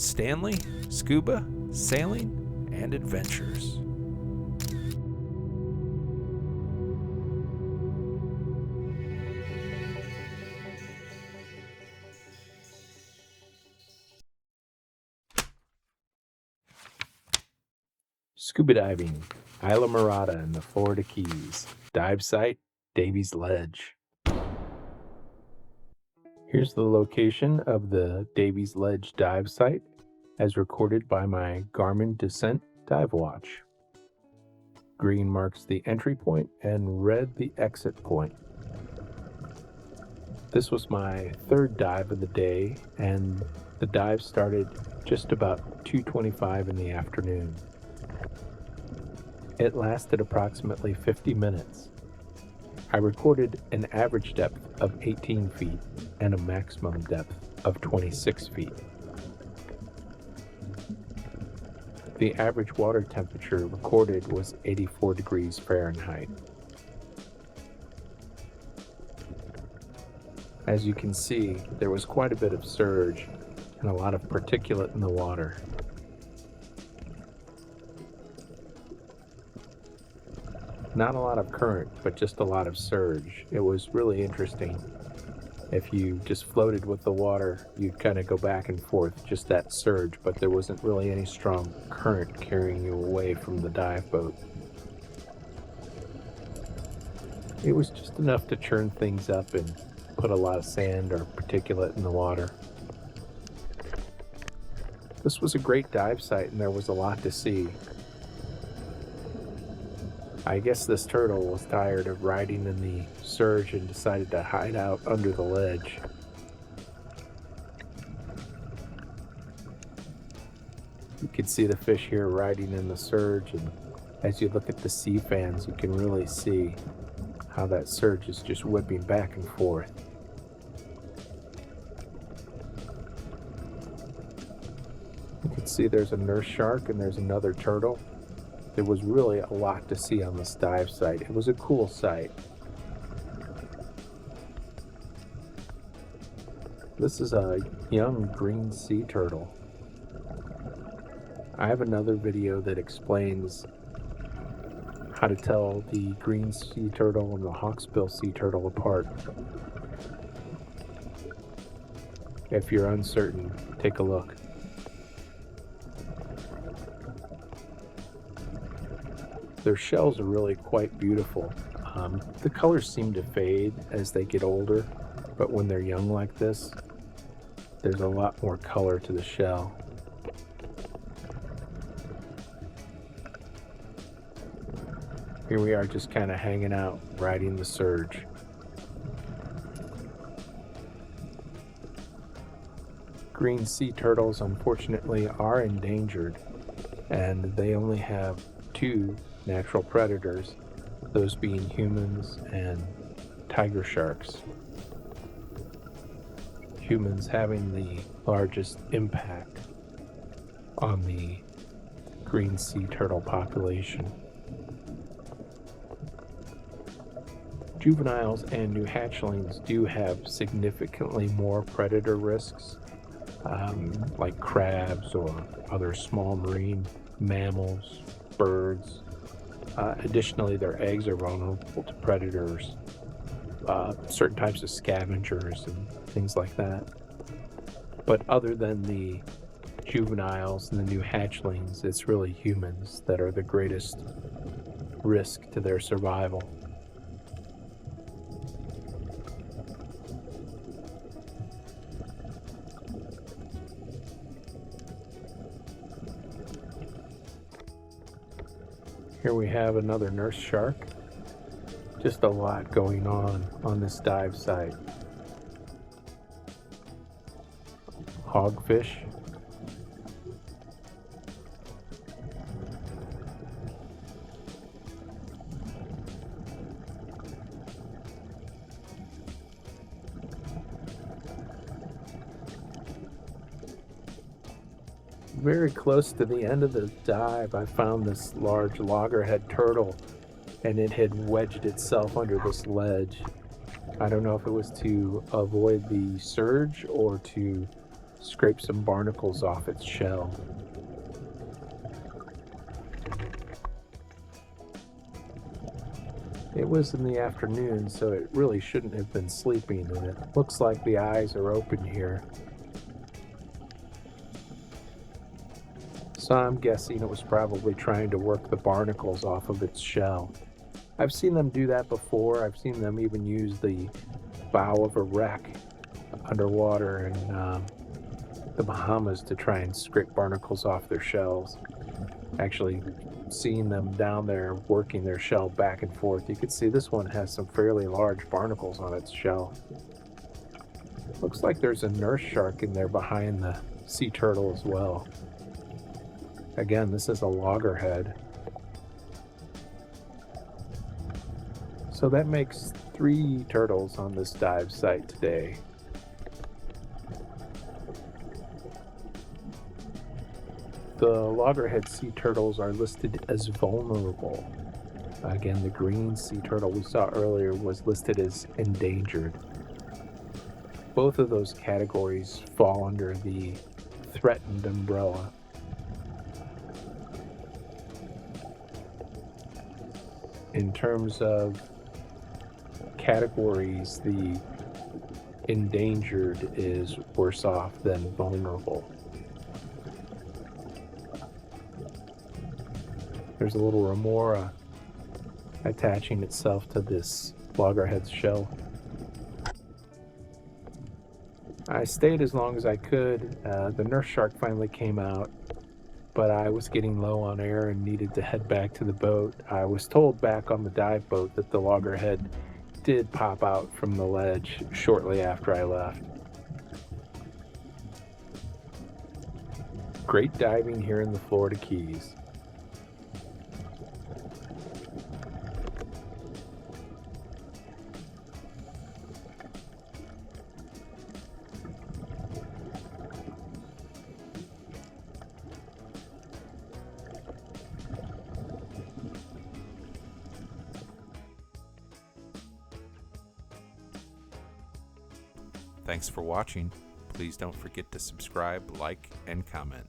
Stanley, Scuba, Sailing, and Adventures. Scuba diving, Islamorada in the Florida Keys. Dive site, Daveys Ledge. Here's the location of the Daveys Ledge dive site as recorded by my Garmin Descent Dive Watch. Green marks the entry point and red the exit point. This was my third dive of the day, and the dive started just about 2:25 in the afternoon. It lasted approximately 50 minutes. I recorded an average depth of 18 feet and a maximum depth of 26 feet. The average water temperature recorded was 84 degrees Fahrenheit. As you can see, there was quite a bit of surge and a lot of particulate in the water. Not a lot of current, but just a lot of surge. It was really interesting. If you just floated with the water, you'd kind of go back and forth, just that surge, but there wasn't really any strong current carrying you away from the dive boat. It was just enough to churn things up and put a lot of sand or particulate in the water. This was a great dive site and there was a lot to see. I guess this turtle was tired of riding in the surge and decided to hide out under the ledge. You can see the fish here riding in the surge, and as you look at the sea fans, you can really see how that surge is just whipping back and forth. You can see there's a nurse shark and there's another turtle. There was really a lot to see on this dive site. It was a cool site. This is a young green sea turtle. I have another video that explains how to tell the green sea turtle and the hawksbill sea turtle apart. If you're uncertain, take a look. Their shells are really quite beautiful. The colors seem to fade as they get older, but when they're young like this, there's a lot more color to the shell. Here we are just kind of hanging out, riding the surge. Green sea turtles, unfortunately, are endangered, and they only have two natural predators, those being humans and tiger sharks. Humans having the largest impact on the green sea turtle population. Juveniles and new hatchlings do have significantly more predator risks, like crabs or other small marine mammals, birds. Additionally, their eggs are vulnerable to predators, certain types of scavengers and things like that. But other than the juveniles and the new hatchlings, it's really humans that are the greatest risk to their survival. Here we have another nurse shark. Just a lot going on this dive site. Hogfish. Very close to the end of the dive, I found this large loggerhead turtle, and it had wedged itself under this ledge. I don't know if it was to avoid the surge or to scrape some barnacles off its shell. It was in the afternoon, so it really shouldn't have been sleeping, and it looks like the eyes are open here. So I'm guessing it was probably trying to work the barnacles off of its shell. I've seen them do that before. I've seen them even use the bow of a wreck underwater in the Bahamas to try and scrape barnacles off their shells. Actually seeing them down there working their shell back and forth. You can see this one has some fairly large barnacles on its shell. Looks like there's a nurse shark in there behind the sea turtle as well. Again, this is a loggerhead. So that makes 3 turtles on this dive site today. The loggerhead sea turtles are listed as vulnerable. Again, the green sea turtle we saw earlier was listed as endangered. Both of those categories fall under the threatened umbrella. In terms of categories, the endangered is worse off than vulnerable. There's a little remora attaching itself to this loggerhead's shell. I stayed as long as I could. The nurse shark finally came out, but I was getting low on air and needed to head back to the boat. I was told back on the dive boat that the loggerhead did pop out from the ledge shortly after I left. Great diving here in the Florida Keys. Thanks for watching. Please don't forget to subscribe, like, and comment.